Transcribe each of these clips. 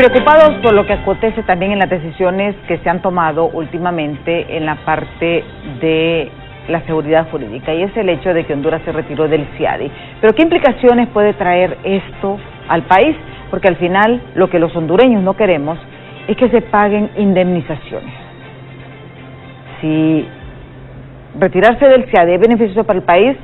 preocupados por lo que acontece también en las decisiones que se han tomado últimamente en la parte de la seguridad jurídica, y es el hecho de que Honduras se retiró del CIADI. Pero ¿qué implicaciones puede traer esto al país? Porque al final lo que los hondureños no queremos es que se paguen indemnizaciones. Si retirarse del CIADI es beneficioso para el país,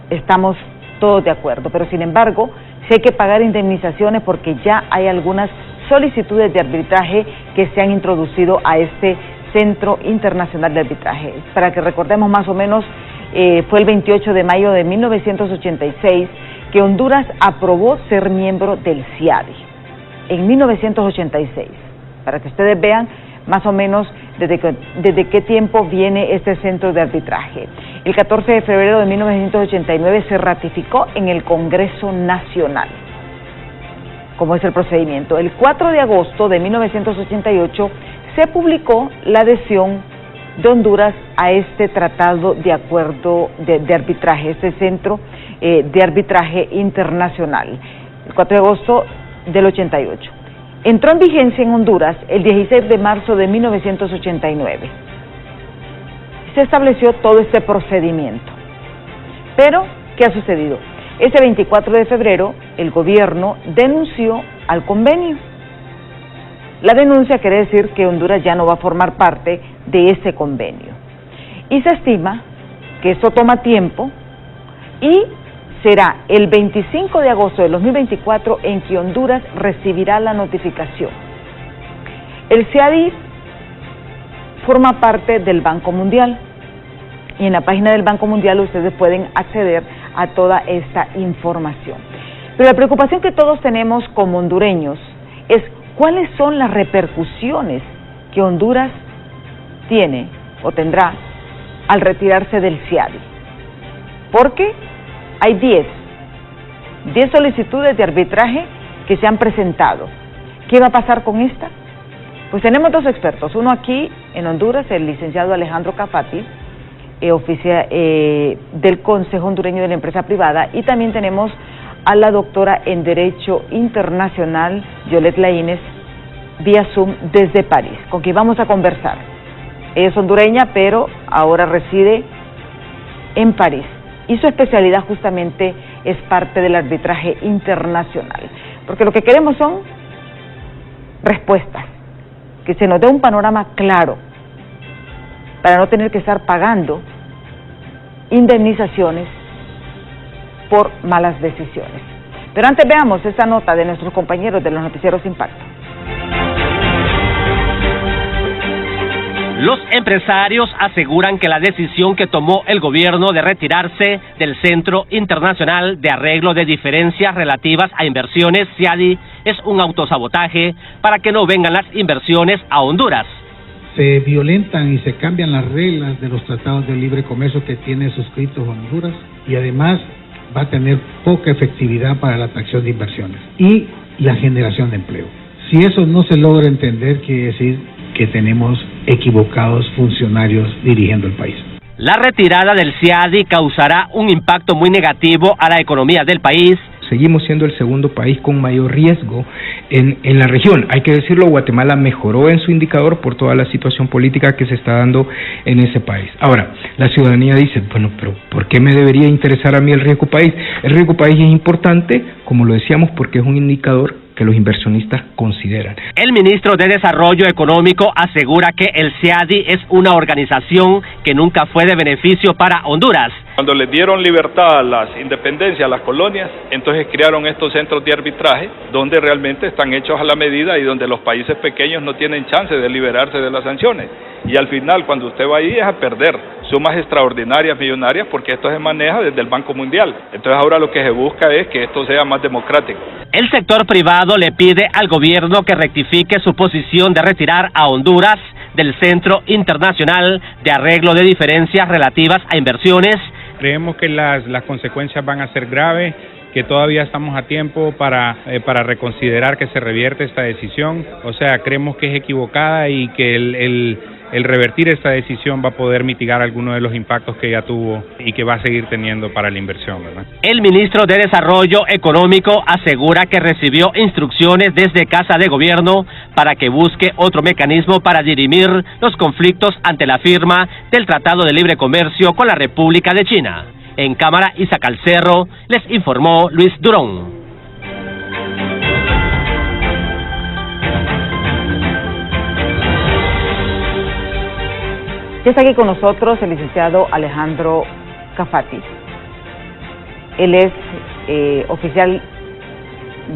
estamos todos de acuerdo, pero sin embargo, sí hay que pagar indemnizaciones porque ya hay algunas solicitudes de arbitraje que se han introducido a este Centro Internacional de Arbitraje. Para que recordemos más o menos, fue el 28 de mayo de 1986 que Honduras aprobó ser miembro del CIADI, en 1986, para que ustedes vean más o menos desde qué tiempo viene este centro de arbitraje. El 14 de febrero de 1989 se ratificó en el Congreso Nacional, como es el procedimiento. El 4 de agosto de 1988 se publicó la adhesión de Honduras a este tratado de acuerdo de arbitraje, este centro de arbitraje internacional, el 4 de agosto del 88. Entró en vigencia en Honduras el 16 de marzo de 1989. Se estableció todo este procedimiento. Pero, ¿qué ha sucedido? Ese 24 de febrero, el gobierno denunció al convenio. La denuncia quiere decir que Honduras ya no va a formar parte de ese convenio. Y se estima que esto toma tiempo y será el 25 de agosto de 2024 en que Honduras recibirá la notificación. El CIADI forma parte del Banco Mundial y en la página del Banco Mundial ustedes pueden acceder a toda esta información. Pero la preocupación que todos tenemos como hondureños es cuáles son las repercusiones que Honduras tiene o tendrá al retirarse del CIADI. Porque hay 10 solicitudes de arbitraje que se han presentado. ¿Qué va a pasar con esta? Pues tenemos dos expertos, uno aquí en Honduras, el licenciado Alejandro Cafati, oficial del Consejo Hondureño de la Empresa Privada, y también tenemos a la doctora en Derecho Internacional, Yolette Laínez, vía Zoom desde París, con quien vamos a conversar. Ella es hondureña, pero ahora reside en París, y su especialidad justamente es parte del arbitraje internacional, porque lo que queremos son respuestas, que se nos dé un panorama claro, para no tener que estar pagando indemnizaciones por malas decisiones. Pero antes veamos esta nota de nuestros compañeros de los noticieros Impacto. Los empresarios aseguran que la decisión que tomó el gobierno de retirarse del Centro Internacional de Arreglo de Diferencias Relativas a Inversiones, CIADI, es un autosabotaje para que no vengan las inversiones a Honduras. Se violentan y se cambian las reglas de los tratados de libre comercio que tiene suscritos Honduras, y además va a tener poca efectividad para la atracción de inversiones y la generación de empleo. Si eso no se logra entender, quiere decir que tenemos equivocados funcionarios dirigiendo el país. La retirada del CIADI causará un impacto muy negativo a la economía del país. Seguimos siendo el segundo país con mayor riesgo en la región. Hay que decirlo, Guatemala mejoró en su indicador por toda la situación política que se está dando en ese país. Ahora, la ciudadanía dice, bueno, pero ¿por qué me debería interesar a mí el riesgo país? El riesgo país es importante, como lo decíamos, porque es un indicador que los inversionistas consideran. El ministro de Desarrollo Económico asegura que el CIADI es una organización que nunca fue de beneficio para Honduras. Cuando les dieron libertad a las independencias, a las colonias, entonces crearon estos centros de arbitraje donde realmente están hechos a la medida y donde los países pequeños no tienen chance de liberarse de las sanciones. Y al final, cuando usted va ahí, es a perder sumas extraordinarias, millonarias, porque esto se maneja desde el Banco Mundial. Entonces ahora lo que se busca es que esto sea más democrático. El sector privado le pide al gobierno que rectifique su posición de retirar a Honduras del Centro Internacional de Arreglo de Diferencias Relativas a Inversiones. Creemos que las consecuencias van a ser graves, que todavía estamos a tiempo para reconsiderar que se revierte esta decisión. O sea, creemos que es equivocada y que el revertir esta decisión va a poder mitigar algunos de los impactos que ya tuvo y que va a seguir teniendo para la inversión, ¿verdad? El ministro de Desarrollo Económico asegura que recibió instrucciones desde Casa de Gobierno para que busque otro mecanismo para dirimir los conflictos ante la firma del Tratado de Libre Comercio con la República de China. En cámara, Isa Calcerro, les informó Luis Durón. Ya está aquí con nosotros el licenciado Alejandro Cafati. Él es oficial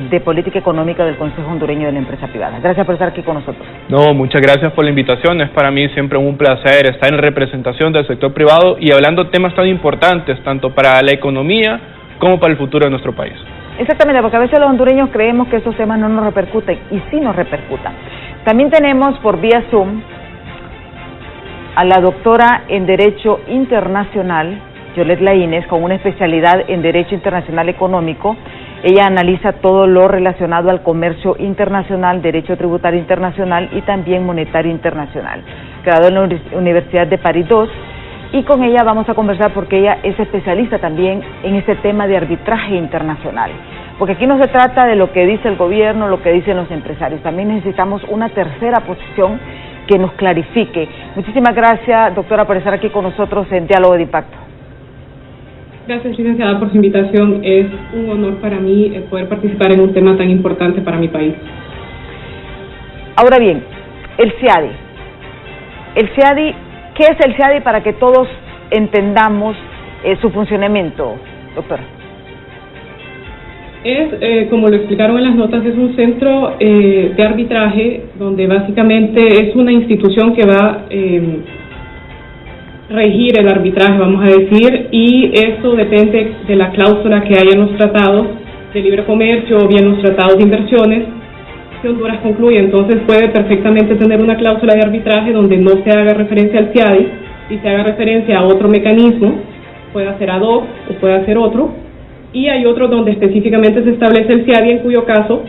de Política Económica del Consejo Hondureño de la Empresa Privada. Gracias por estar aquí con nosotros. No, muchas gracias por la invitación. Es para mí siempre un placer estar en representación del sector privado y hablando temas tan importantes, tanto para la economía como para el futuro de nuestro país. Exactamente, porque a veces los hondureños creemos que esos temas no nos repercuten, y sí nos repercutan. También tenemos por vía Zoom a la doctora en Derecho Internacional, Yolet Laínez, con una especialidad en Derecho Internacional Económico. Ella analiza todo lo relacionado al comercio internacional, derecho tributario internacional y también monetario internacional. Graduó en la Universidad de París II, y con ella vamos a conversar porque ella es especialista también en este tema de arbitraje internacional. Porque aquí no se trata de lo que dice el gobierno, lo que dicen los empresarios, también necesitamos una tercera posición que nos clarifique. Muchísimas gracias, doctora, por estar aquí con nosotros en Diálogo de Impacto. Gracias, licenciada, por su invitación. Es un honor para mí poder participar en un tema tan importante para mi país. Ahora bien, el CIADI. El CIADI, ¿qué es el CIADI para que todos entendamos su funcionamiento, doctora? Como lo explicaron en las notas, es un centro de arbitraje donde básicamente es una institución que va a regir el arbitraje, vamos a decir, y eso depende de la cláusula que haya en los tratados de libre comercio o bien los tratados de inversiones que Honduras concluye. Entonces puede perfectamente tener una cláusula de arbitraje donde no se haga referencia al CIADI y se haga referencia a otro mecanismo, puede ser ad hoc o puede hacer otro. Y hay otros donde específicamente se establece el CIADI, en cuyo caso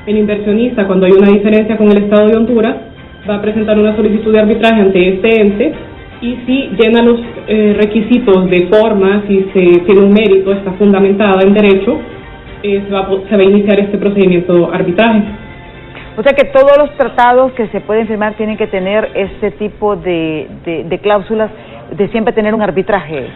el inversionista, cuando hay una diferencia con el Estado de Honduras, va a presentar una solicitud de arbitraje ante este ente, y si llena los requisitos de forma, si tiene un mérito, está fundamentada en derecho, se va a iniciar este procedimiento de arbitraje. O sea que todos los tratados que se pueden firmar tienen que tener este tipo de cláusulas de siempre tener un arbitraje.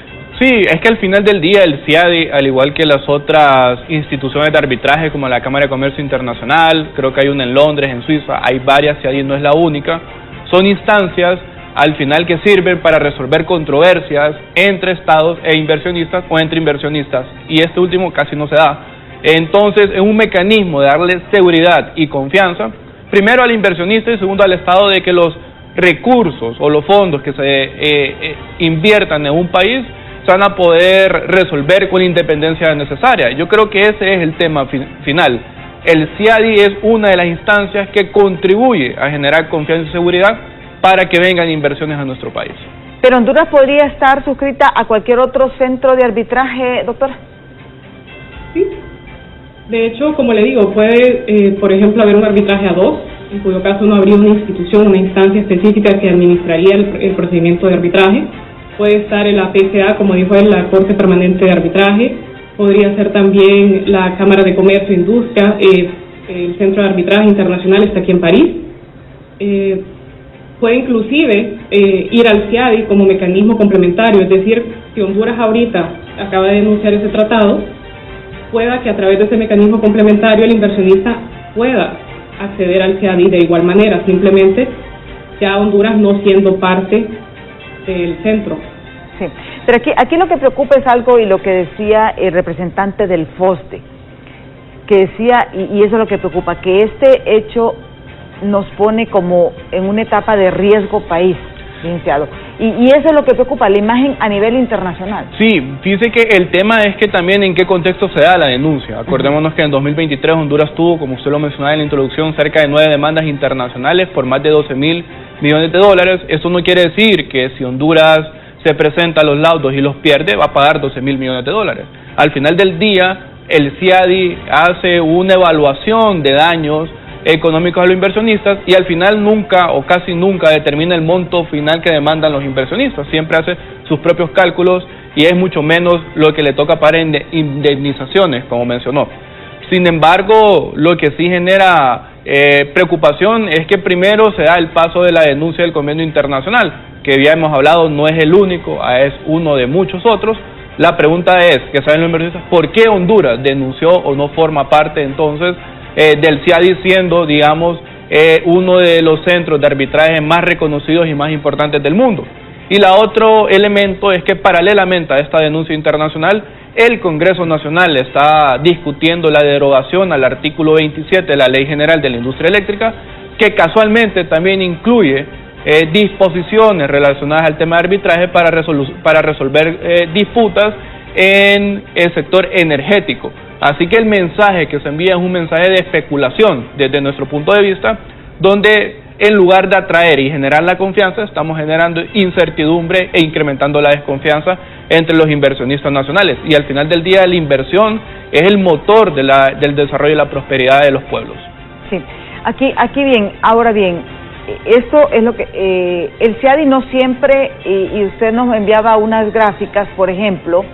Sí, es que al final del día el CIADI, al igual que las otras instituciones de arbitraje como la Cámara de Comercio Internacional, creo que hay una en Londres, en Suiza, hay varias, CIADI no es la única, son instancias al final que sirven para resolver controversias entre estados e inversionistas o entre inversionistas, y este último casi no se da. Entonces es un mecanismo de darle seguridad y confianza, primero al inversionista y segundo al estado, de que los recursos o los fondos que se inviertan en un país se van a poder resolver con la independencia necesaria. Yo creo que ese es el tema final. El CIADI es una de las instancias que contribuye a generar confianza y seguridad para que vengan inversiones a nuestro país. ¿Pero Honduras podría estar suscrita a cualquier otro centro de arbitraje, doctora? Sí. De hecho, como le digo, puede, por ejemplo, haber un arbitraje a dos, en cuyo caso no habría una institución, una instancia específica que administraría el procedimiento de arbitraje. Puede estar en la PCA, como dijo él, la Corte Permanente de Arbitraje. Podría ser también la Cámara de Comercio e Industria, el Centro de Arbitraje Internacional está aquí en París. Puede inclusive ir al CIADI como mecanismo complementario, es decir, si Honduras ahorita acaba de denunciar ese tratado, pueda que a través de ese mecanismo complementario el inversionista pueda acceder al CIADI de igual manera, simplemente ya Honduras no siendo parte del centro. Sí, pero aquí lo que preocupa es algo, y lo que decía el representante del FOSDE, que decía, y eso es lo que preocupa, que este hecho nos pone como en una etapa de riesgo país, licenciado, y eso es lo que preocupa, la imagen a nivel internacional. Sí, fíjese que el tema es que también en qué contexto se da la denuncia. Acordémonos que en 2023 Honduras tuvo, como usted lo mencionaba en la introducción, cerca de 9 demandas internacionales por más de 12.000 millones de dólares. Eso no quiere decir que si Honduras se presenta a los laudos y los pierde, va a pagar 12.000 millones de dólares. Al final del día, el CIADI hace una evaluación de daños económicos a los inversionistas y al final nunca o casi nunca determina el monto final que demandan los inversionistas, siempre hace sus propios cálculos y es mucho menos lo que le toca para indemnizaciones, como mencionó. Sin embargo, lo que sí genera preocupación es que primero se da el paso de la denuncia del convenio internacional, que ya hemos hablado no es el único, es uno de muchos otros. La pregunta es, que saben los inversionistas, ¿por qué Honduras denunció o no forma parte entonces del CIADI siendo, digamos, uno de los centros de arbitraje más reconocidos y más importantes del mundo? Y la otro elemento es que paralelamente a esta denuncia internacional, el Congreso Nacional está discutiendo la derogación al artículo 27 de la Ley General de la Industria Eléctrica, que casualmente también incluye disposiciones relacionadas al tema de arbitraje para resolver disputas en el sector energético. Así que el mensaje que se envía es un mensaje de especulación desde nuestro punto de vista, donde en lugar de atraer y generar la confianza, estamos generando incertidumbre e incrementando la desconfianza entre los inversionistas nacionales. Y al final del día la inversión es el motor del desarrollo y la prosperidad de los pueblos. Sí, aquí bien, ahora bien, esto es lo que el CIADI no siempre, y usted nos enviaba unas gráficas, por ejemplo,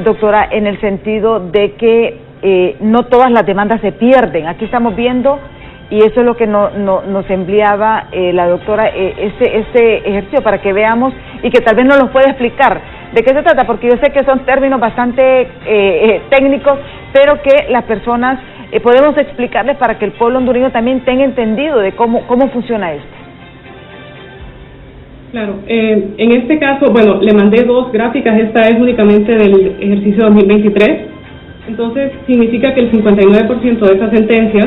doctora, en el sentido de que no todas las demandas se pierden. Aquí estamos viendo, y eso es lo que nos enviaba la doctora, este ejercicio para que veamos y que tal vez nos lo pueda explicar de qué se trata, porque yo sé que son términos bastante técnicos, pero que las personas podemos explicarles para que el pueblo hondureño también tenga entendido de cómo funciona esto. Claro, en este caso, bueno, le mandé dos gráficas, esta es únicamente del ejercicio 2023, entonces significa que el 59% de esas sentencias,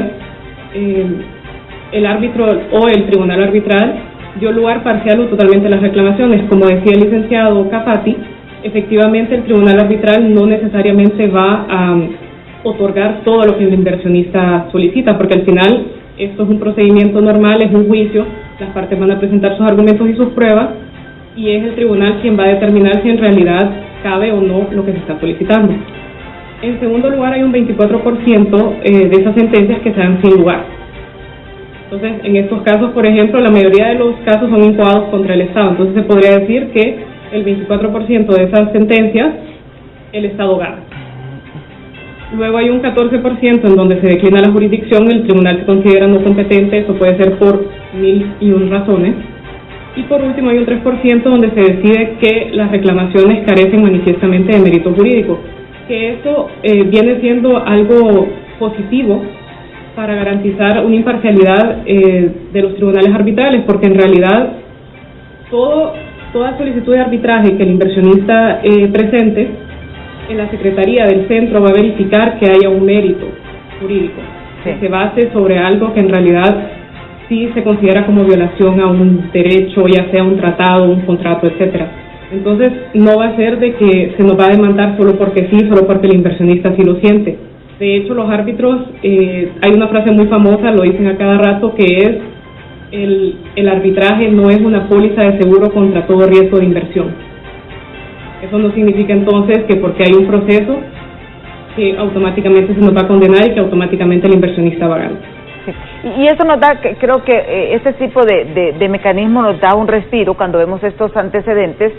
el árbitro o el tribunal arbitral dio lugar parcial o totalmente a las reclamaciones. Como decía el licenciado Cafati, efectivamente el tribunal arbitral no necesariamente va a otorgar todo lo que el inversionista solicita, porque al final esto es un procedimiento normal, es un juicio, las partes van a presentar sus argumentos y sus pruebas, y es el tribunal quien va a determinar si en realidad cabe o no lo que se está solicitando. En segundo lugar, hay un 24% de esas sentencias que se dan sin lugar. Entonces, en estos casos, por ejemplo, la mayoría de los casos son incoados contra el Estado, entonces se podría decir que el 24% de esas sentencias el Estado gana. Luego hay un 14% en donde se declina la jurisdicción, el tribunal se considera no competente, eso puede ser por 1001 razones. Y por último hay un 3% donde se decide que las reclamaciones carecen manifiestamente de mérito jurídico, que eso viene siendo algo positivo para garantizar una imparcialidad de los tribunales arbitrales, porque en realidad toda solicitud de arbitraje que el inversionista presente, en la Secretaría del Centro va a verificar que haya un mérito jurídico, sí, que se base sobre algo que en realidad sí se considera como violación a un derecho, ya sea un tratado, un contrato, etcétera. Entonces no va a ser de que se nos va a demandar solo porque sí, solo porque el inversionista sí lo siente. De hecho, los árbitros, hay una frase muy famosa, lo dicen a cada rato, que es el arbitraje no es una póliza de seguro contra todo riesgo de inversión. Eso no significa entonces que porque hay un proceso que automáticamente se nos va a condenar y que automáticamente el inversionista va a ganar. Sí. Y eso nos da, creo que este tipo de mecanismo nos da un respiro cuando vemos estos antecedentes,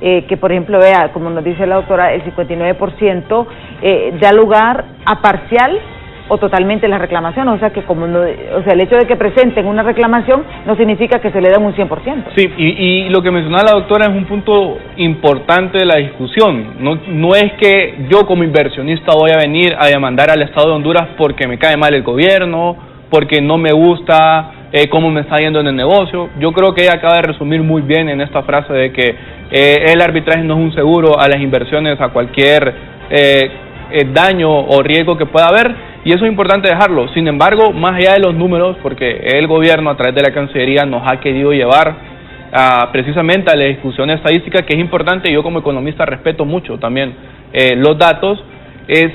que por ejemplo, vea, como nos dice la doctora, el 59% da lugar a parcial o totalmente la reclamación, o sea que el hecho de que presenten una reclamación no significa que se le den un 100%. Sí, y lo que mencionaba la doctora es un punto importante de la discusión. No es que yo como inversionista voy a venir a demandar al Estado de Honduras porque me cae mal el gobierno, porque no me gusta cómo me está yendo en el negocio. Yo creo que ella acaba de resumir muy bien en esta frase de que el arbitraje no es un seguro a las inversiones, a cualquier daño o riesgo que pueda haber, y eso es importante dejarlo. Sin embargo, más allá de los números, porque el gobierno a través de la Cancillería nos ha querido llevar precisamente a la discusión estadística, que es importante, y yo como economista respeto mucho también los datos.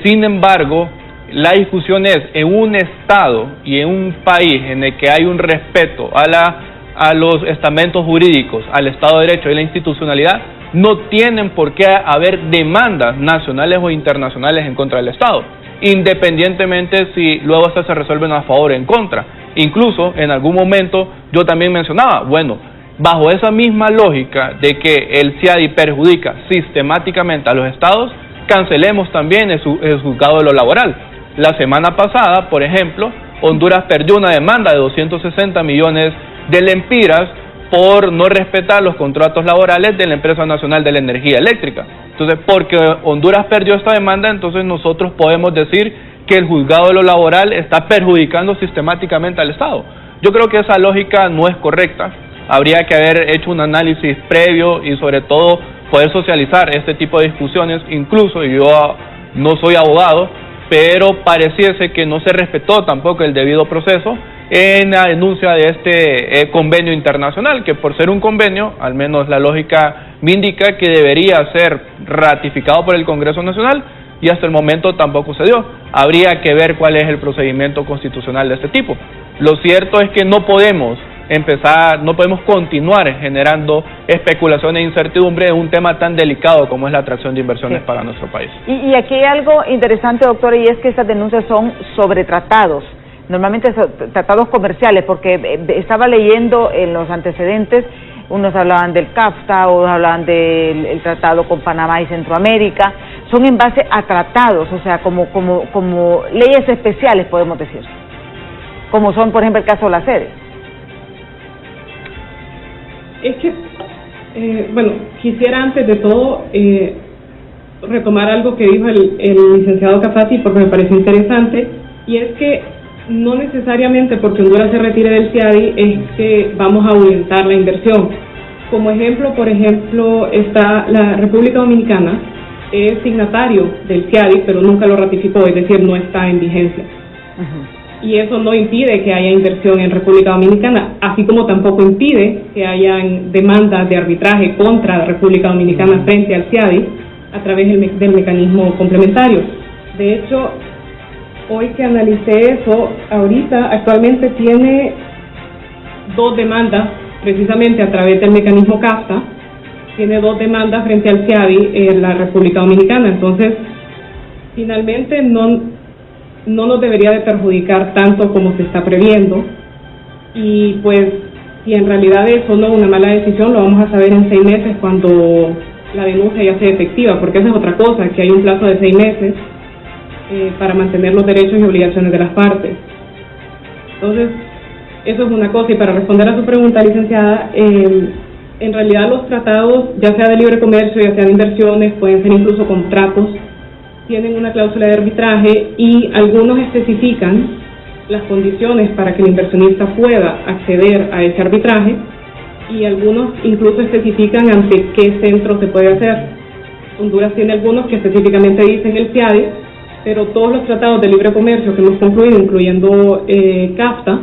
Sin embargo, la discusión es en un estado y en un país en el que hay un respeto a los estamentos jurídicos, al Estado de Derecho y la institucionalidad, no tienen por qué haber demandas nacionales o internacionales en contra del Estado. independientemente si luego estas se resuelven a favor o en contra. Incluso en algún momento yo también mencionaba, bueno, bajo esa misma lógica de que el CIADI perjudica sistemáticamente a los estados, cancelemos también el juzgado de lo laboral. La semana pasada, por ejemplo, Honduras perdió una demanda de 260 millones de lempiras por no respetar los contratos laborales de la Empresa Nacional de la Energía Eléctrica. Entonces, porque Honduras perdió esta demanda, entonces nosotros podemos decir que el juzgado de lo laboral está perjudicando sistemáticamente al Estado. Yo creo que esa lógica no es correcta. Habría que haber hecho un análisis previo y sobre todo poder socializar este tipo de discusiones. Incluso yo no soy abogado, pero pareciese que no se respetó tampoco el debido proceso en la denuncia de este convenio internacional, que por ser un convenio, al menos la lógica me indica que debería ser ratificado por el Congreso Nacional, y hasta el momento tampoco se dio. Habría que ver cuál es el procedimiento constitucional de este tipo. Lo cierto es que no podemos continuar generando especulación e incertidumbre en un tema tan delicado como es la atracción de inversiones para nuestro país. Y aquí hay algo interesante, doctor, y es que estas denuncias son sobre tratados, normalmente son tratados comerciales, porque estaba leyendo en los antecedentes, unos hablaban del CAFTA, otros hablaban del tratado con Panamá y Centroamérica, son en base a tratados, o sea, como leyes especiales, podemos decir, como son, por ejemplo, el caso de la sede. Es que, bueno, quisiera antes de todo retomar algo que dijo el licenciado Cafati, porque me pareció interesante, y es que no necesariamente porque Honduras se retire del CIADI es que vamos a ahuyentar la inversión. Como ejemplo, por ejemplo, está la República Dominicana, es signatario del CIADI, pero nunca lo ratificó, es decir, no está en vigencia. Y eso no impide que haya inversión en República Dominicana, así como tampoco impide que hayan demandas de arbitraje contra la República Dominicana frente al CIADI a través del mecanismo complementario. De hecho, hoy que analicé eso, actualmente tiene 2 demandas, precisamente a través del mecanismo CAFTA, tiene 2 demandas frente al CIADI en la República Dominicana. Entonces, finalmente no nos debería de perjudicar tanto como se está previendo, y pues si en realidad eso no es una mala decisión, lo vamos a saber en 6 meses cuando la denuncia ya sea efectiva, porque esa es otra cosa, que hay un plazo de 6 meses para mantener los derechos y obligaciones de las partes. Entonces, eso es una cosa. Y para responder a su pregunta, licenciada, en realidad los tratados, ya sea de libre comercio, ya sea de inversiones, pueden ser incluso contratos, tienen una cláusula de arbitraje, y algunos especifican las condiciones para que el inversionista pueda acceder a ese arbitraje, y algunos incluso especifican ante qué centro se puede hacer. Honduras tiene algunos que específicamente dicen el CIADI, pero todos los tratados de libre comercio que hemos concluido, incluyendo CAFTA,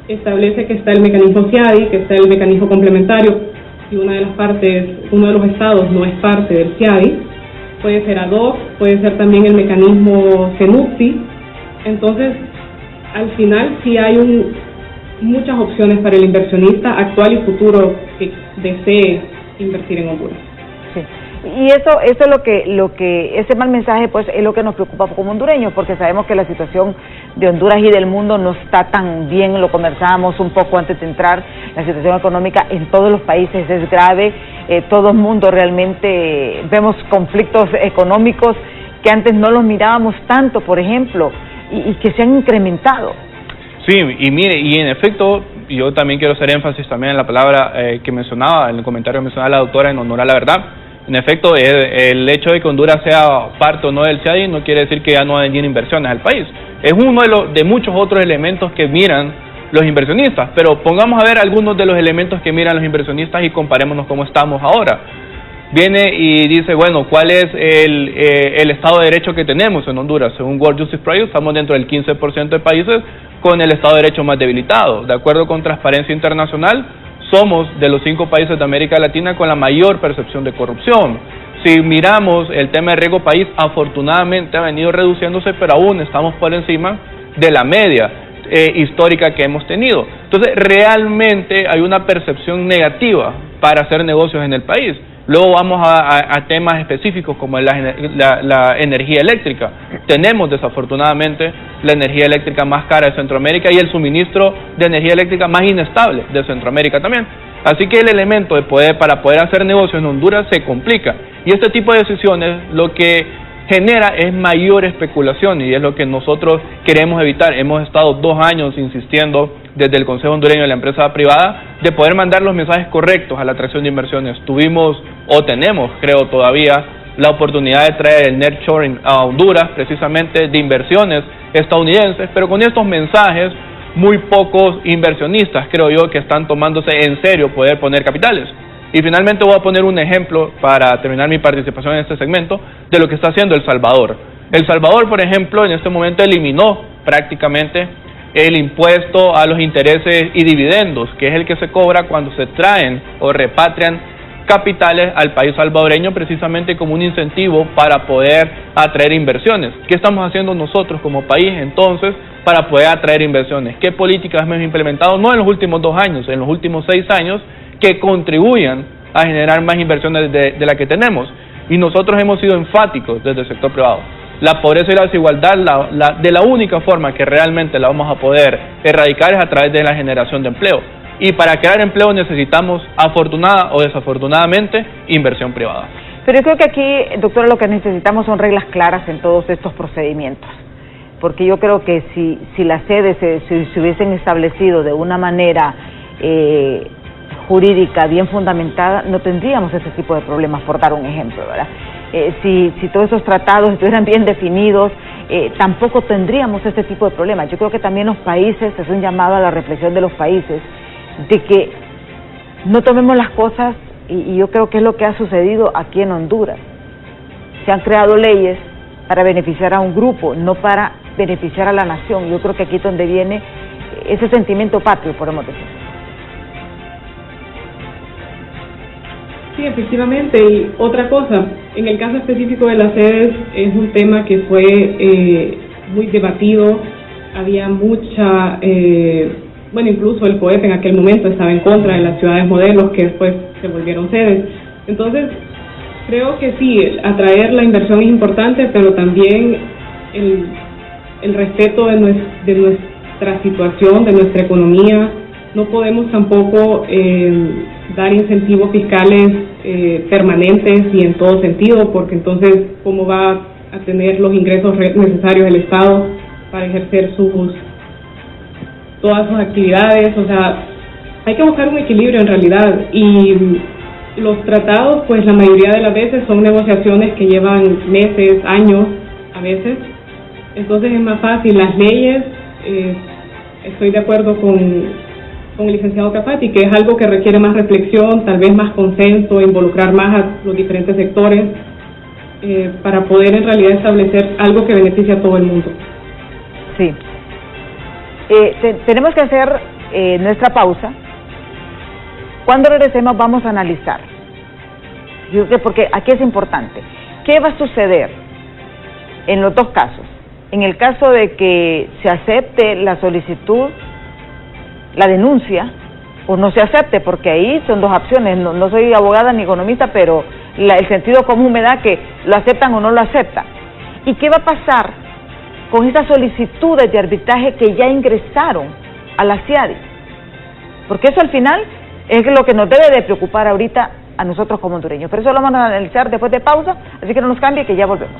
establece que está el mecanismo CIADI, que está el mecanismo complementario. Si una de las partes, uno de los estados no es parte del CIADI, puede ser ad hoc, puede ser también el mecanismo CENUCSI. Entonces, al final sí hay muchas opciones para el inversionista actual y futuro que desee invertir en Honduras. Sí. Y eso es lo que ese mal mensaje pues es lo que nos preocupa como hondureños, porque sabemos que la situación de Honduras y del mundo no está tan bien. Lo conversábamos un poco antes de entrar. La situación económica en todos los países es grave. Todo el mundo realmente vemos conflictos económicos que antes no los mirábamos tanto, por ejemplo, y que se han incrementado. Sí, y mire, y en efecto, yo también quiero hacer énfasis también en la palabra que mencionaba, en el comentario que mencionaba la doctora, en honor a la verdad. En efecto, el hecho de que Honduras sea parte o no del CIADI no quiere decir que ya no hayan inversiones al país. Es uno de muchos otros elementos que miran los inversionistas, pero pongamos a ver algunos de los elementos que miran los inversionistas y comparémonos cómo estamos ahora. Viene y dice, bueno, ¿cuál es el Estado de Derecho que tenemos en Honduras? Según World Justice Project, estamos dentro del 15% de países con el Estado de Derecho más debilitado. De acuerdo con Transparencia Internacional, somos de los 5 países de América Latina con la mayor percepción de corrupción. Si miramos el tema de riesgo país, afortunadamente ha venido reduciéndose, pero aún estamos por encima de la media histórica que hemos tenido. Entonces, realmente hay una percepción negativa para hacer negocios en el país. Luego vamos a temas específicos como la energía eléctrica. Tenemos desafortunadamente la energía eléctrica más cara de Centroamérica y el suministro de energía eléctrica más inestable de Centroamérica también. Así que el elemento para poder hacer negocios en Honduras se complica. Y este tipo de decisiones lo que genera es mayor especulación y es lo que nosotros queremos evitar. Hemos estado 2 años insistiendo desde el Consejo Hondureño de la Empresa Privada de poder mandar los mensajes correctos a la atracción de inversiones. Tuvimos o tenemos, creo todavía, la oportunidad de traer el nearshoring a Honduras, precisamente de inversiones estadounidenses, pero con estos mensajes muy pocos inversionistas, creo yo, que están tomándose en serio poder poner capitales. Y finalmente voy a poner un ejemplo para terminar mi participación en este segmento de lo que está haciendo El Salvador. El Salvador, por ejemplo, en este momento eliminó prácticamente el impuesto a los intereses y dividendos, que es el que se cobra cuando se traen o repatrian capitales al país salvadoreño, precisamente como un incentivo para poder atraer inversiones. ¿Qué estamos haciendo nosotros como país entonces para poder atraer inversiones? ¿Qué políticas hemos implementado? No en los últimos 2 años, en los últimos 6 años, que contribuyan a generar más inversiones de la que tenemos. Y nosotros hemos sido enfáticos desde el sector privado. La pobreza y la desigualdad, de la única forma que realmente la vamos a poder erradicar es a través de la generación de empleo. Y para crear empleo necesitamos, afortunada o desafortunadamente, inversión privada. Pero yo creo que aquí, doctora, lo que necesitamos son reglas claras en todos estos procedimientos. Porque yo creo que si las sedes se hubiesen establecido de una manera jurídica bien fundamentada, no tendríamos ese tipo de problemas, por dar un ejemplo, ¿verdad? Si todos esos tratados estuvieran bien definidos, tampoco tendríamos este tipo de problemas. Yo creo que también los países, es un llamado a la reflexión de los países, de que no tomemos las cosas, y yo creo que es lo que ha sucedido aquí en Honduras. Se han creado leyes para beneficiar a un grupo, no para beneficiar a la nación. Yo creo que aquí es donde viene ese sentimiento patrio, podemos decir. Sí, efectivamente. Y otra cosa, en el caso específico de las sedes, es un tema que fue muy debatido. Había mucha, incluso el COEP en aquel momento estaba en contra de las ciudades modelos que después se volvieron sedes. Entonces, creo que sí, atraer la inversión es importante, pero también el respeto de nuestra situación, de nuestra economía. No podemos tampoco dar incentivos fiscales permanentes y en todo sentido, porque entonces ¿cómo va a tener los ingresos necesarios el Estado para ejercer todas sus actividades? O sea, hay que buscar un equilibrio en realidad, y los tratados, pues la mayoría de las veces son negociaciones que llevan meses, años a veces, entonces es más fácil. Las leyes, estoy de acuerdo con el licenciado Capati, que es algo que requiere más reflexión, tal vez más consenso, involucrar más a los diferentes sectores para poder en realidad establecer algo que beneficie a todo el mundo. Sí. Tenemos que hacer nuestra pausa. Cuando regresemos vamos a analizar, porque aquí es importante, ¿qué va a suceder en los 2 casos? En el caso de que se acepte la solicitud, la denuncia, o no se acepte, porque ahí son 2 opciones. No soy abogada ni economista, pero el sentido común me da que lo aceptan o no lo aceptan. ¿Y qué va a pasar con esas solicitudes de arbitraje que ya ingresaron a la CIADI? Porque eso al final es lo que nos debe de preocupar ahorita a nosotros como hondureños. Pero eso lo vamos a analizar después de pausa, así que no nos cambie, que ya volvemos.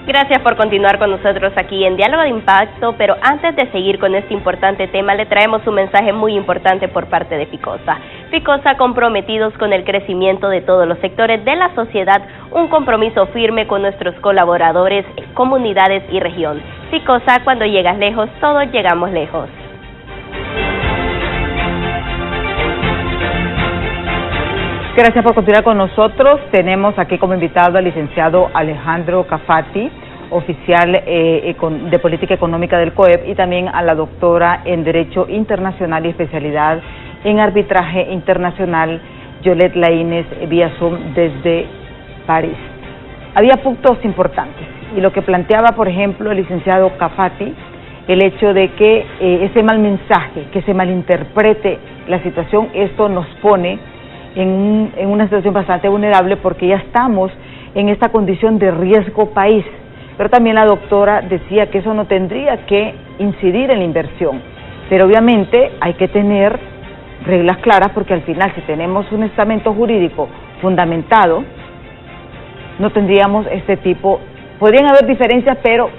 Gracias por continuar con nosotros aquí en Diálogo de Impacto, pero antes de seguir con este importante tema, le traemos un mensaje muy importante por parte de Ficosa. Ficosa, comprometidos con el crecimiento de todos los sectores de la sociedad, un compromiso firme con nuestros colaboradores, comunidades y región. Ficosa, cuando llegas lejos, todos llegamos lejos. Gracias por continuar con nosotros. Tenemos aquí como invitado al licenciado Alejandro Cafati, oficial de Política Económica del COEP, y también a la doctora en Derecho Internacional y especialidad en Arbitraje Internacional, Yolette Laínez, vía Zoom desde París. Había puntos importantes y lo que planteaba, por ejemplo, el licenciado Cafati, el hecho de que ese mal mensaje, que se malinterprete la situación, esto nos pone en una situación bastante vulnerable porque ya estamos en esta condición de riesgo país. Pero también la doctora decía que eso no tendría que incidir en la inversión, pero obviamente hay que tener reglas claras porque al final, si tenemos un estamento jurídico fundamentado, no tendríamos este tipo, podrían haber diferencias, pero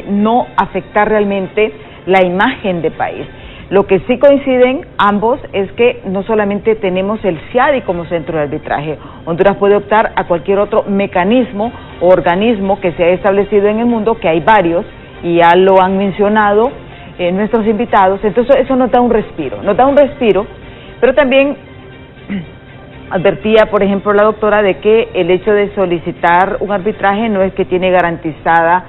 no afectar realmente la imagen de país. Lo que sí coinciden ambos es que no solamente tenemos el CIADI como centro de arbitraje, Honduras puede optar a cualquier otro mecanismo o organismo que se haya establecido en el mundo, que hay varios, y ya lo han mencionado nuestros invitados. Entonces eso nos da un respiro, pero también advertía, por ejemplo, la doctora de que el hecho de solicitar un arbitraje no es que tiene garantizada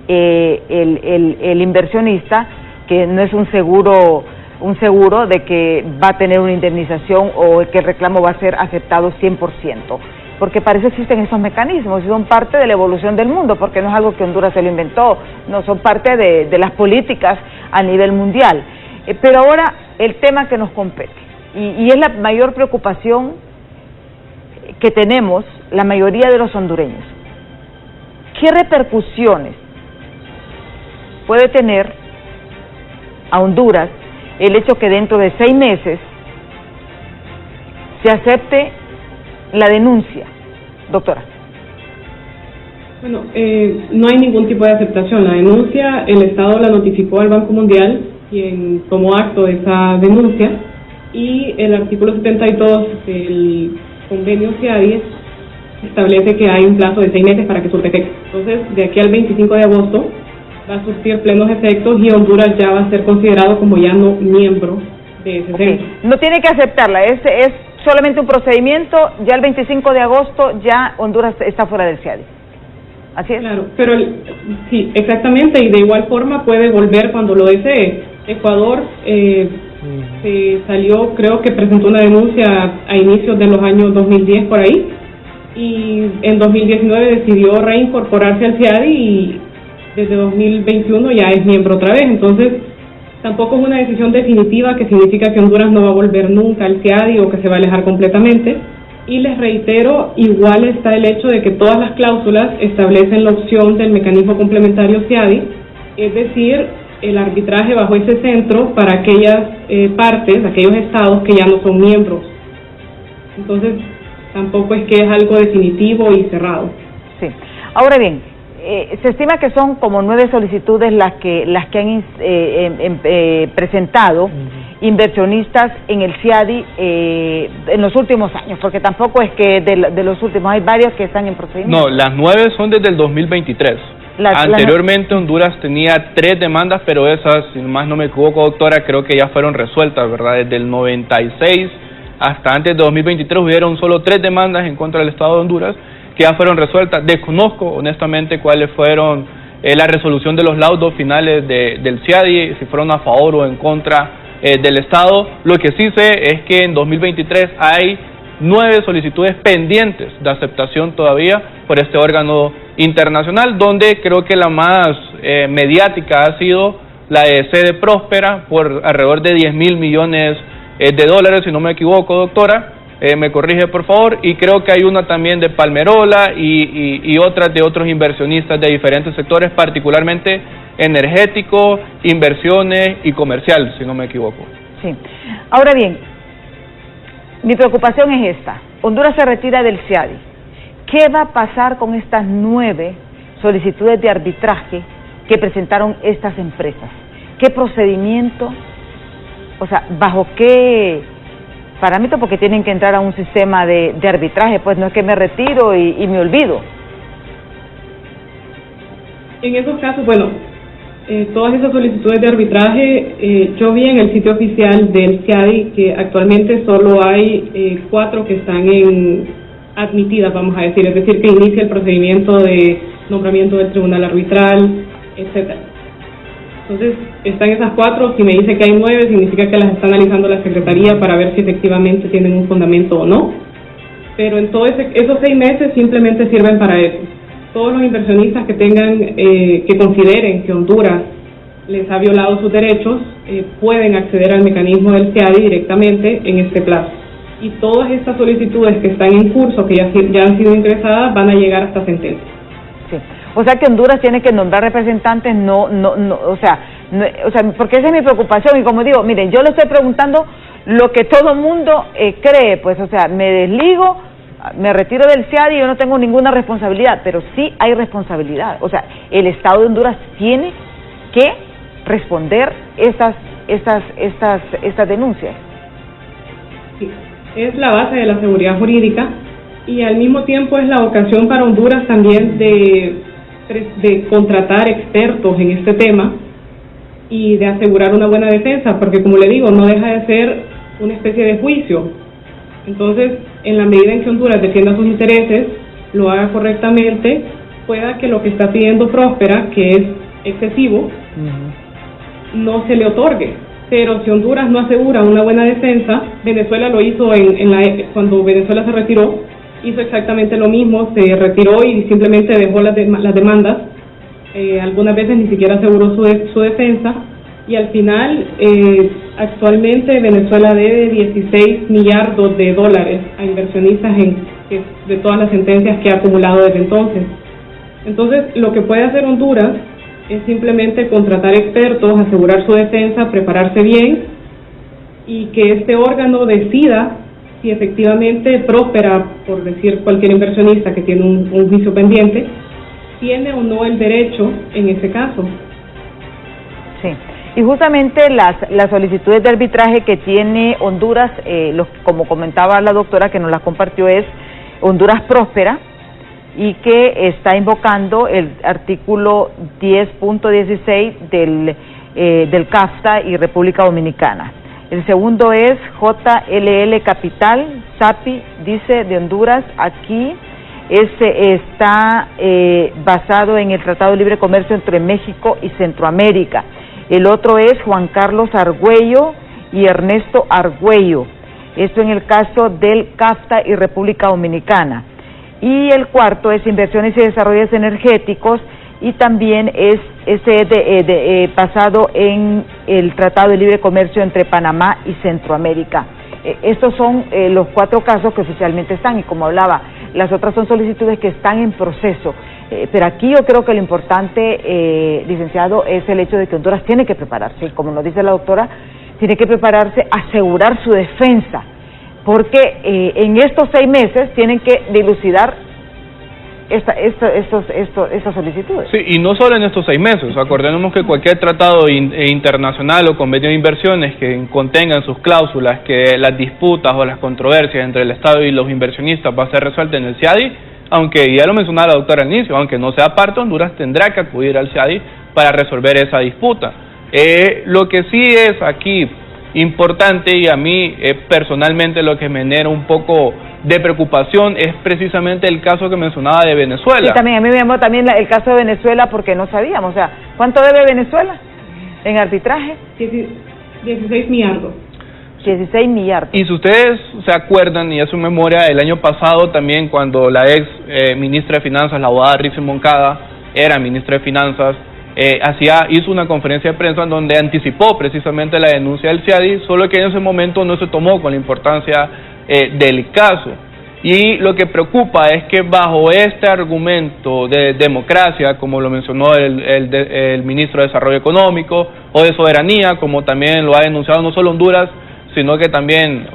el inversionista, que no es un seguro de que va a tener una indemnización o que el reclamo va a ser aceptado 100%, porque para eso existen esos mecanismos y son parte de la evolución del mundo, porque no es algo que Honduras se lo inventó, no, son parte de las políticas a nivel mundial. Pero ahora el tema que nos compete, y es la mayor preocupación que tenemos la mayoría de los hondureños, ¿qué repercusiones puede tener a Honduras el hecho que dentro de 6 meses se acepte la denuncia, doctora? Bueno, no hay ningún tipo de aceptación. La denuncia, el Estado la notificó al Banco Mundial, quien tomó acto de esa denuncia, y el artículo 72 del convenio CIADI establece que hay un plazo de 6 meses para que surta efecto. Entonces, de aquí al 25 de agosto va a surtir plenos efectos y Honduras ya va a ser considerado como ya no miembro de ese centro. No tiene que aceptarla, es solamente un procedimiento, ya el 25 de agosto ya Honduras está fuera del CIADI. ¿Así es? Claro, pero sí, exactamente, y de igual forma puede volver cuando lo desee. Ecuador se salió, creo que presentó una denuncia a inicios de los años 2010 por ahí, y en 2019 decidió reincorporarse al CIADI y desde 2021 ya es miembro otra vez. Entonces tampoco es una decisión definitiva que significa que Honduras no va a volver nunca al CIADI o que se va a alejar completamente. Y les reitero, igual está el hecho de que todas las cláusulas establecen la opción del mecanismo complementario CIADI, es decir, el arbitraje bajo ese centro para aquellas partes, aquellos estados que ya no son miembros. Entonces tampoco es que es algo definitivo y cerrado. Sí. Ahora bien, se estima que son como 9 solicitudes las que han presentado inversionistas en el CIADI en los últimos años, porque tampoco es que de los últimos, hay varios que están en procedimiento. No, las 9 son desde el 2023. Anteriormente Honduras tenía 3 demandas, pero esas, si más no me equivoco, doctora, creo que ya fueron resueltas, ¿verdad? Desde el 96 hasta antes de 2023 hubieron solo 3 demandas en contra del Estado de Honduras, que ya fueron resueltas. Desconozco honestamente cuáles fueron la resolución de los laudos finales del CIADI, si fueron a favor o en contra del Estado. Lo que sí sé es que en 2023 hay 9 solicitudes pendientes de aceptación todavía por este órgano internacional, donde creo que la más mediática ha sido la de Sede Próspera por alrededor de 10.000 millones de dólares, si no me equivoco, doctora. Me corrige por favor, y creo que hay una también de Palmerola y otras de otros inversionistas de diferentes sectores, particularmente energético, inversiones y comercial, si no me equivoco. Sí. Ahora bien, mi preocupación es esta: Honduras se retira del CIADI. ¿Qué va a pasar con estas 9 solicitudes de arbitraje que presentaron estas empresas. ¿Qué procedimiento? O sea, ¿bajo qué parámetro? Porque tienen que entrar a un sistema de arbitraje, pues no es que me retiro y me olvido. En esos casos, bueno, todas esas solicitudes de arbitraje, yo vi en el sitio oficial del CIADI que actualmente solo hay 4 que están admitidas, vamos a decir, es decir, que inicia el procedimiento de nombramiento del tribunal arbitral, etcétera. Entonces, están esas 4, si me dice que hay 9, significa que las está analizando la Secretaría para ver si efectivamente tienen un fundamento o no, pero en todos esos 6 meses simplemente sirven para eso. Todos los inversionistas que que consideren que Honduras les ha violado sus derechos, pueden acceder al mecanismo del CIADI directamente en este plazo. Y todas estas solicitudes que están en curso, que ya han sido ingresadas, van a llegar hasta sentencia. Sí. O sea que Honduras tiene que nombrar representantes, o sea, porque esa es mi preocupación, y como digo, miren, yo le estoy preguntando lo que todo mundo cree, pues, o sea, me desligo, me retiro del CIADI y yo no tengo ninguna responsabilidad, pero sí hay responsabilidad. O sea, el Estado de Honduras tiene que responder estas denuncias. Sí, es la base de la seguridad jurídica y al mismo tiempo es la ocasión para Honduras también de contratar expertos en este tema y de asegurar una buena defensa, porque como le digo, no deja de ser una especie de juicio. Entonces, en la medida en que Honduras defienda sus intereses, lo haga correctamente, pueda que lo que está pidiendo Próspera, que es excesivo, no se le otorgue. Pero si Honduras no asegura una buena defensa, Venezuela lo hizo cuando Venezuela se retiró, hizo exactamente lo mismo, se retiró y simplemente dejó las demandas, algunas veces ni siquiera aseguró su defensa, y al final, actualmente Venezuela debe 16 millardos de dólares a inversionistas de todas las sentencias que ha acumulado desde entonces. Entonces, lo que puede hacer Honduras es simplemente contratar expertos, asegurar su defensa, prepararse bien, y que este órgano decida si efectivamente Próspera, por decir cualquier inversionista que tiene un juicio pendiente, tiene o no el derecho en ese caso. Sí, y justamente las solicitudes de arbitraje que tiene Honduras, como comentaba la doctora que nos las compartió, es Honduras Próspera, y que está invocando el artículo 10.16 del CAFTA y República Dominicana. El segundo es JLL Capital, SAPI, dice, de Honduras. Aquí está basado en el Tratado de Libre Comercio entre México y Centroamérica. El otro es Juan Carlos Argüello y Ernesto Argüello. Esto en el caso del CAFTA y República Dominicana. Y el cuarto es Inversiones y Desarrollos Energéticos, y también es basado en el Tratado de Libre Comercio entre Panamá y Centroamérica. Estos son los 4 casos que oficialmente están, y como hablaba, las otras son solicitudes que están en proceso. Pero aquí yo creo que lo importante, licenciado, es el hecho de que Honduras tiene que prepararse, y como nos dice la doctora, tiene que prepararse, asegurar su defensa, porque en estos 6 meses tienen que dilucidar estas solicitudes. Sí, y no solo en estos 6 meses. Acordémonos que cualquier tratado internacional o convenio de inversiones que contenga en sus cláusulas que las disputas o las controversias entre el Estado y los inversionistas va a ser resuelta en el CIADI, aunque ya lo mencionaba la doctora al inicio, aunque no sea parte, Honduras tendrá que acudir al CIADI para resolver esa disputa. Lo que sí es aquí importante, y a mí personalmente lo que me genera un poco de preocupación, es precisamente el caso que mencionaba de Venezuela. Sí, también a mí me llamó también el caso de Venezuela, porque no sabíamos, o sea, ¿cuánto debe Venezuela en arbitraje? 16 millardos. 16 millardos. Y si ustedes se acuerdan, y es su memoria, el año pasado también, cuando la ex ministra de Finanzas, la abogada Rixi Moncada, era ministra de Finanzas, hizo una conferencia de prensa en donde anticipó precisamente la denuncia del CIADI, solo que en ese momento no se tomó con la importancia del caso. Y lo que preocupa es que bajo este argumento de democracia, como lo mencionó el ministro de Desarrollo Económico, o de soberanía, como también lo ha denunciado no solo Honduras, sino que también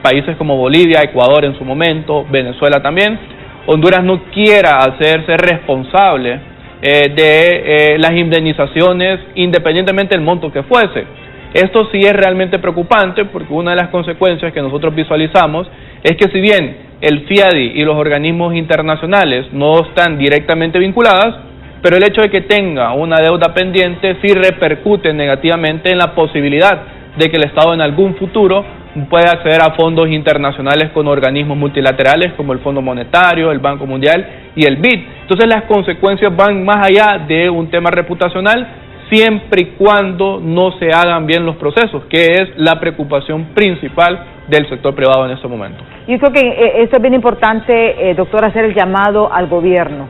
países como Bolivia, Ecuador en su momento, Venezuela también, Honduras no quiera hacerse responsable de las indemnizaciones, independientemente del monto que fuese. Esto sí es realmente preocupante, porque una de las consecuencias que nosotros visualizamos es que si bien el FIADI y los organismos internacionales no están directamente vinculadas, pero el hecho de que tenga una deuda pendiente sí repercute negativamente en la posibilidad de que el Estado en algún futuro pueda acceder a fondos internacionales con organismos multilaterales como el Fondo Monetario, el Banco Mundial y el BID. Entonces las consecuencias van más allá de un tema reputacional, siempre y cuando no se hagan bien los procesos, que es la preocupación principal del sector privado en este momento. Yo creo que esto es bien importante, doctor, hacer el llamado al gobierno,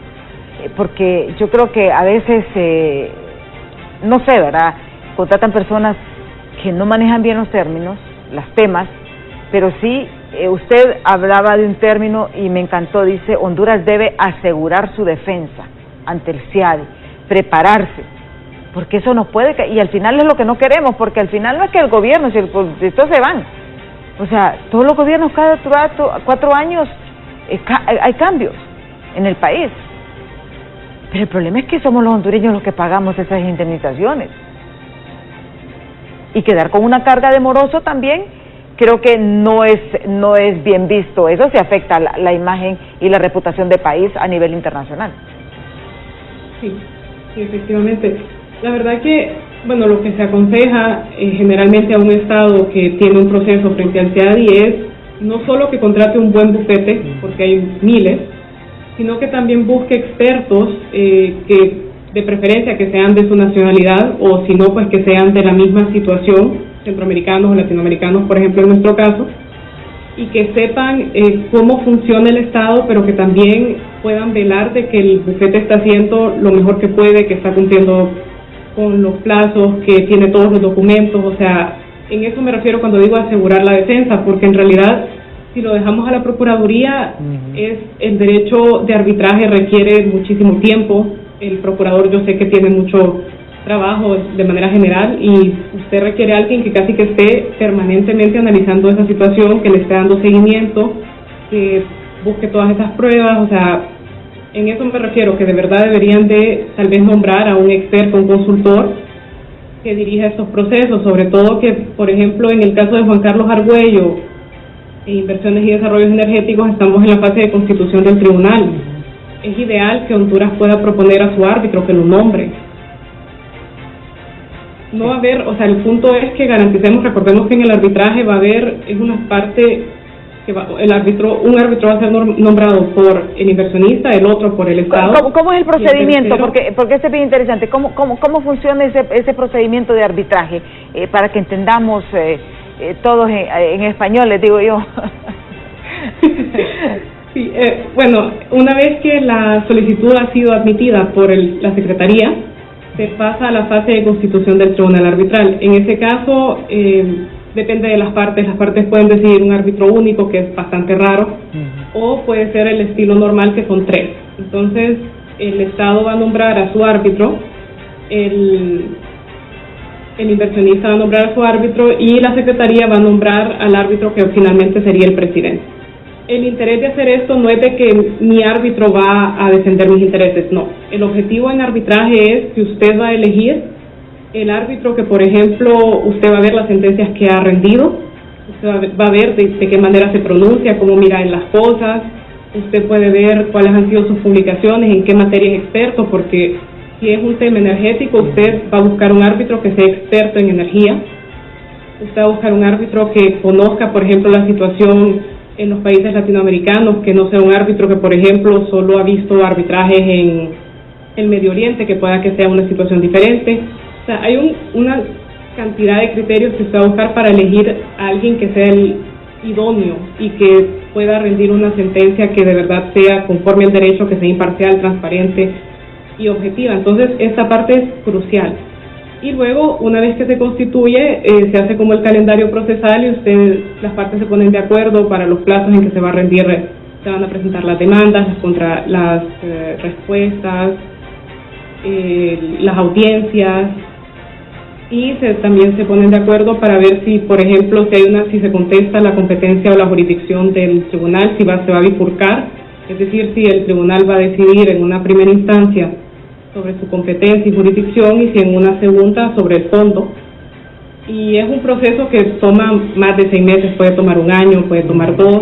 porque yo creo que a veces, no sé, ¿verdad?, contratan personas que no manejan bien los términos, los temas, pero sí, usted hablaba de un término y me encantó, dice, Honduras debe asegurar su defensa ante el CIADI, prepararse, porque eso no puede, y al final es lo que no queremos, porque al final no es que el gobierno, si estos se van, o sea, todos los gobiernos cada 4 años hay cambios en el país, pero el problema es que somos los hondureños los que pagamos esas indemnizaciones, y quedar con una carga de moroso también creo que no es bien visto. Eso se afecta la imagen y la reputación del país a nivel internacional. Sí, efectivamente. La verdad que, bueno, lo que se aconseja generalmente a un Estado que tiene un proceso frente al CIADI es no solo que contrate un buen bufete, porque hay miles, sino que también busque expertos que de preferencia que sean de su nacionalidad, o si no, pues que sean de la misma situación, centroamericanos o latinoamericanos, por ejemplo, en nuestro caso, y que sepan cómo funciona el Estado, pero que también puedan velar de que el bufete está haciendo lo mejor que puede, que está cumpliendo con los plazos, que tiene todos los documentos. O sea, en eso me refiero cuando digo asegurar la defensa, porque en realidad, si lo dejamos a la Procuraduría, el derecho de arbitraje requiere muchísimo tiempo. El procurador, yo sé que tiene mucho trabajo de manera general, y usted requiere a alguien que casi que esté permanentemente analizando esa situación, que le esté dando seguimiento, que busque todas esas pruebas. O sea, en eso me refiero, que de verdad deberían de tal vez nombrar a un experto, un consultor que dirija estos procesos, sobre todo que, por ejemplo, en el caso de Juan Carlos Argüello, en Inversiones y Desarrollos Energéticos, estamos en la fase de constitución del tribunal. Es ideal que Honduras pueda proponer a su árbitro que lo nombre. No va a haber, o sea, el punto es que garanticemos, recordemos que en el arbitraje va a haber, es una parte que un árbitro va a ser nombrado por el inversionista, el otro por el Estado. ¿Cómo es el procedimiento? Porque este es bien interesante. ¿Cómo funciona ese procedimiento de arbitraje? Para que entendamos todos en español, les digo yo. Sí, bueno, una vez que la solicitud ha sido admitida por la Secretaría, se pasa a la fase de constitución del tribunal arbitral. En ese caso, depende de las partes pueden decidir un árbitro único, que es bastante raro, o puede ser el estilo normal, que son 3. Entonces, el Estado va a nombrar a su árbitro, el inversionista va a nombrar a su árbitro, y la Secretaría va a nombrar al árbitro, que finalmente sería el presidente. El interés de hacer esto no es de que mi árbitro va a defender mis intereses, no. El objetivo en arbitraje es que usted va a elegir el árbitro que, por ejemplo, usted va a ver las sentencias que ha rendido, usted va a ver de qué manera se pronuncia, cómo mira en las cosas, usted puede ver cuáles han sido sus publicaciones, en qué materia es experto, porque si es un tema energético, usted va a buscar un árbitro que sea experto en energía, usted va a buscar un árbitro que conozca, por ejemplo, la situación en los países latinoamericanos, que no sea un árbitro que, por ejemplo, solo ha visto arbitrajes en el Medio Oriente, que pueda que sea una situación diferente. O sea, hay una cantidad de criterios que usted va a buscar para elegir a alguien que sea el idóneo y que pueda rendir una sentencia que de verdad sea conforme al derecho, que sea imparcial, transparente y objetiva. Entonces, esta parte es crucial. Y luego, una vez que se constituye, se hace como el calendario procesal, y las partes se ponen de acuerdo para los plazos en que se va a rendir, se van a presentar las demandas, las respuestas, las audiencias, y también se ponen de acuerdo para ver si, por ejemplo, si se contesta la competencia o la jurisdicción del tribunal, se va a bifurcar, es decir, si el tribunal va a decidir en una primera instancia sobre su competencia y jurisdicción, y si en una segunda sobre el fondo. Y es un proceso que toma más de 6 meses, puede tomar 1 año, puede tomar 2.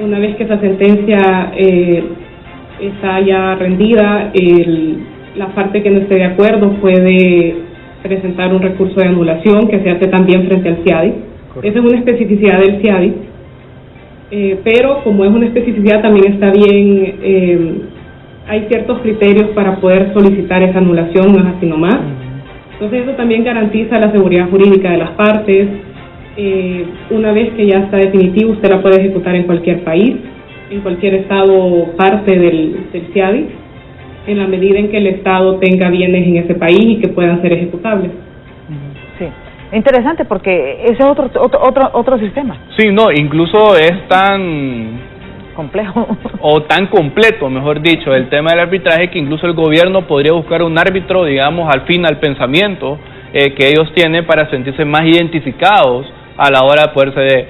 Una vez que esa sentencia está ya rendida, la parte que no esté de acuerdo puede presentar un recurso de anulación que se hace también frente al CIADI. Esa es una especificidad del CIADI, pero como es una especificidad también está bien, hay ciertos criterios para poder solicitar esa anulación, no es así nomás. Entonces eso también garantiza la seguridad jurídica de las partes. Una vez que ya está definitivo, usted la puede ejecutar en cualquier país, en cualquier estado parte del CIADI, en la medida en que el estado tenga bienes en ese país y que puedan ser ejecutables. Sí, interesante porque ese es otro sistema. Sí, no, incluso es tan complejo o tan completo, mejor dicho, el tema del arbitraje, que incluso el gobierno podría buscar un árbitro, digamos, al pensamiento que ellos tienen para sentirse más identificados a la hora de poderse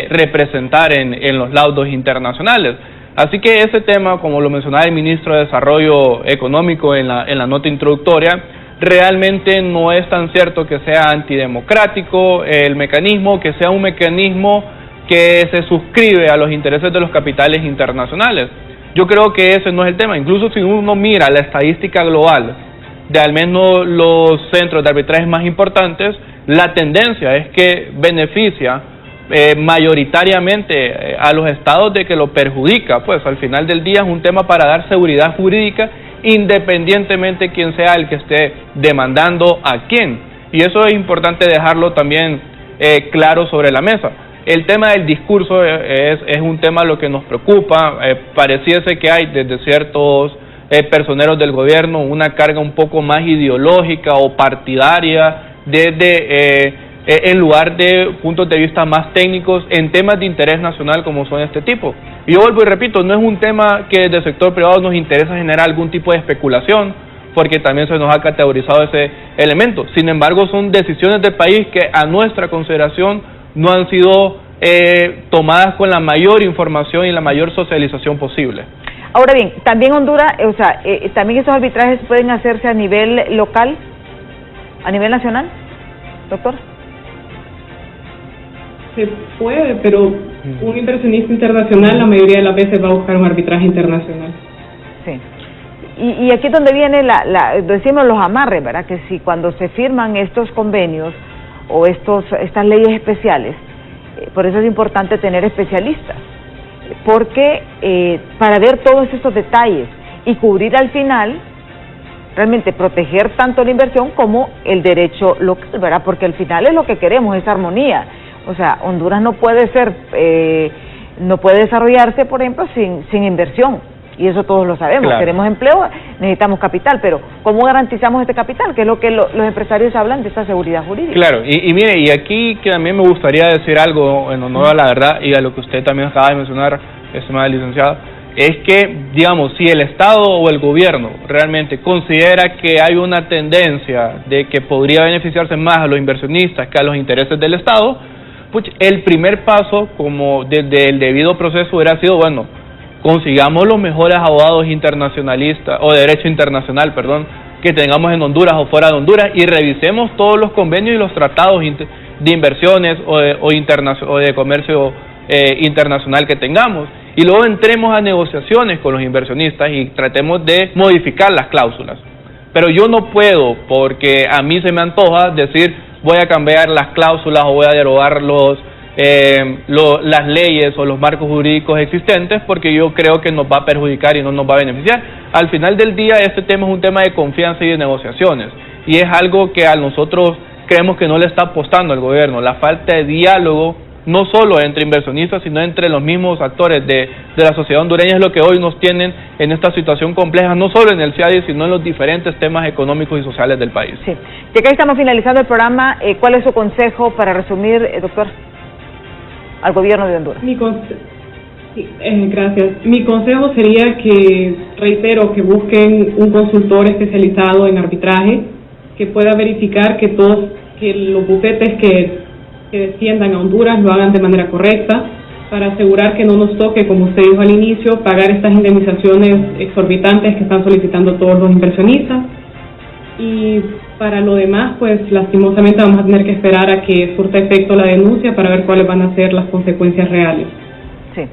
representar en los laudos internacionales. Así que ese tema, como lo mencionaba el ministro de Desarrollo Económico en la nota introductoria, realmente no es tan cierto que sea antidemocrático el mecanismo, que sea un mecanismo que se suscribe a los intereses de los capitales internacionales. Yo creo que ese no es el tema. Incluso si uno mira la estadística global de al menos los centros de arbitraje más importantes, la tendencia es que beneficia mayoritariamente a los estados de que lo perjudica. Pues al final del día es un tema para dar seguridad jurídica independientemente de quién sea el que esté demandando a quién. Y eso es importante dejarlo también claro sobre la mesa. El tema del discurso es un tema lo que nos preocupa. Pareciese que hay desde ciertos personeros del gobierno una carga un poco más ideológica o partidaria en lugar de puntos de vista más técnicos en temas de interés nacional como son este tipo. Y yo vuelvo y repito, no es un tema que desde el sector privado nos interesa generar algún tipo de especulación, porque también se nos ha categorizado ese elemento. Sin embargo, son decisiones del país que a nuestra consideración no han sido tomadas con la mayor información y la mayor socialización posible. Ahora bien, también Honduras, también esos arbitrajes pueden hacerse a nivel local, a nivel nacional, doctor. Se puede, pero un inversionista internacional la mayoría de las veces va a buscar un arbitraje internacional. Sí. Y aquí es donde viene decimos los amarres, ¿verdad? Que si cuando se firman estos convenios o estas leyes especiales, por eso es importante tener especialistas, porque para ver todos estos detalles y cubrir al final, realmente proteger tanto la inversión como el derecho local, ¿verdad? Porque al final es lo que queremos, esa armonía. O sea, Honduras no puede desarrollarse, por ejemplo, sin inversión. Y eso todos lo sabemos. Claro. Queremos empleo, necesitamos capital, pero ¿cómo garantizamos este capital? Que es lo que los empresarios hablan de esta seguridad jurídica. Claro, y mire, y aquí que también me gustaría decir algo en honor a la verdad y a lo que usted también acaba de mencionar, estimada licenciada, es que, digamos, si el Estado o el gobierno realmente considera que hay una tendencia de que podría beneficiarse más a los inversionistas que a los intereses del Estado, pues el primer paso, como desde el debido proceso, hubiera sido, bueno, consigamos los mejores abogados internacionalistas, o de derecho internacional, perdón, que tengamos en Honduras o fuera de Honduras, y revisemos todos los convenios y los tratados de inversiones o de comercio internacional que tengamos, y luego entremos a negociaciones con los inversionistas y tratemos de modificar las cláusulas. Pero yo no puedo, porque a mí se me antoja decir voy a cambiar las cláusulas o voy a derogar las leyes o los marcos jurídicos existentes, porque yo creo que nos va a perjudicar y no nos va a beneficiar. Al final del día, este tema es un tema de confianza y de negociaciones, y es algo que a nosotros creemos que no le está apostando al gobierno, la falta de diálogo, no solo entre inversionistas, sino entre los mismos actores de la sociedad hondureña, es lo que hoy nos tienen en esta situación compleja, no solo en el CIADI, sino en los diferentes temas económicos y sociales del país. Sí. Ya que estamos finalizando el programa, ¿cuál es su consejo para resumir, doctor, al gobierno de Honduras? Gracias. Mi consejo sería que, reitero, que busquen un consultor especializado en arbitraje que pueda verificar que los bufetes que desciendan a Honduras lo hagan de manera correcta, para asegurar que no nos toque, como usted dijo al inicio, pagar estas indemnizaciones exorbitantes que están solicitando todos los inversionistas. Y para lo demás, pues lastimosamente vamos a tener que esperar a que surta efecto la denuncia para ver cuáles van a ser las consecuencias reales. Sí.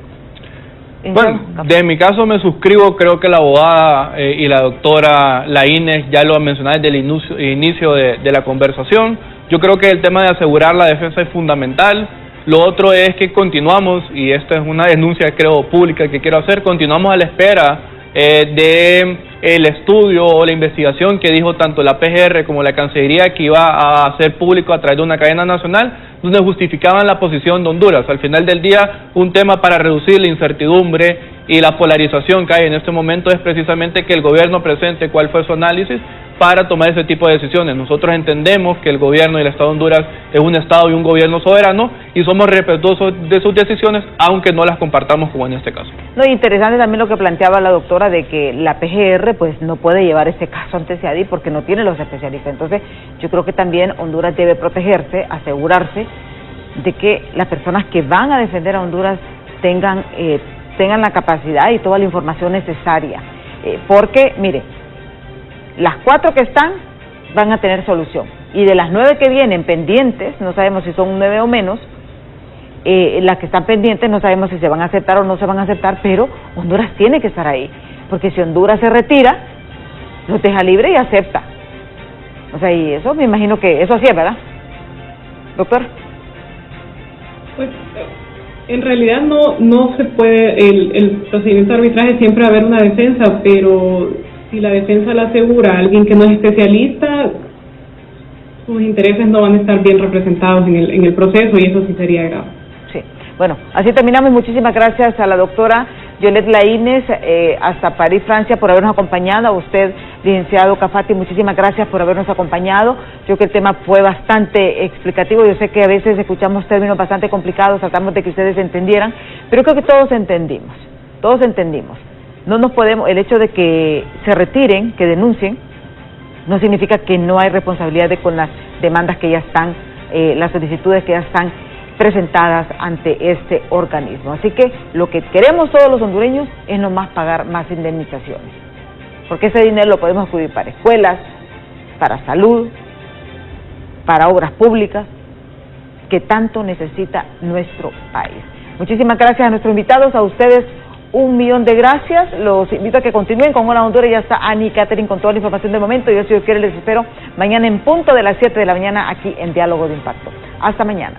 Bueno, de mi caso me suscribo, creo que la abogada y la doctora Laínez ya lo han mencionado desde el inicio de la conversación. Yo creo que el tema de asegurar la defensa es fundamental. Lo otro es que continuamos, y esta es una denuncia creo pública que quiero hacer, continuamos a la espera de el estudio o la investigación que dijo tanto la PGR como la Cancillería que iba a hacer público a través de una cadena nacional, donde justificaban la posición de Honduras. Al final del día, un tema para reducir la incertidumbre y la polarización que hay en este momento es precisamente que el gobierno presente cuál fue su análisis para tomar ese tipo de decisiones. Nosotros entendemos que el gobierno y el Estado de Honduras es un Estado y un gobierno soberano y somos respetuosos de sus decisiones, aunque no las compartamos como en este caso. No, interesante también lo que planteaba la doctora de que la PGR pues no puede llevar este caso ante CIADI porque no tiene los especialistas. Entonces yo creo que también Honduras debe protegerse, asegurarse de que las personas que van a defender a Honduras tengan la capacidad y toda la información necesaria. Porque, mire, las 4 que están van a tener solución. Y de las 9 que vienen pendientes, no sabemos si son 9 o menos, las que están pendientes no sabemos si se van a aceptar o no se van a aceptar, pero Honduras tiene que estar ahí. Porque si Honduras se retira, los deja libre y acepta. O sea, y eso me imagino que eso así es, ¿verdad? Doctor. Pues en realidad no se puede, el procedimiento de arbitraje siempre va a haber una defensa, pero si la defensa la asegura a alguien que no es especialista, sus intereses no van a estar bien representados en el proceso y eso sí sería grave. Sí, bueno, así terminamos. Muchísimas gracias a la doctora Yolette Laínez, hasta París, Francia, por habernos acompañado. A usted, licenciado Cafati, muchísimas gracias por habernos acompañado. Yo creo que el tema fue bastante explicativo. Yo sé que a veces escuchamos términos bastante complicados, tratamos de que ustedes entendieran, pero creo que todos entendimos. No nos podemos, el hecho de que se retiren, que denuncien, no significa que no hay responsabilidad con las demandas que ya están, las solicitudes que ya están presentadas ante este organismo. Así que lo que queremos todos los hondureños es nomás pagar más indemnizaciones, porque ese dinero lo podemos acudir para escuelas, para salud, para obras públicas, que tanto necesita nuestro país. Muchísimas gracias a nuestros invitados, a ustedes 1.000.000 de gracias. Los invito a que continúen con Hola Honduras. Ya está Annie Catherine con toda la información del momento. Yo, si Dios quiere, les espero mañana en punto de las 7 de la mañana aquí en Diálogo de Impacto. Hasta mañana.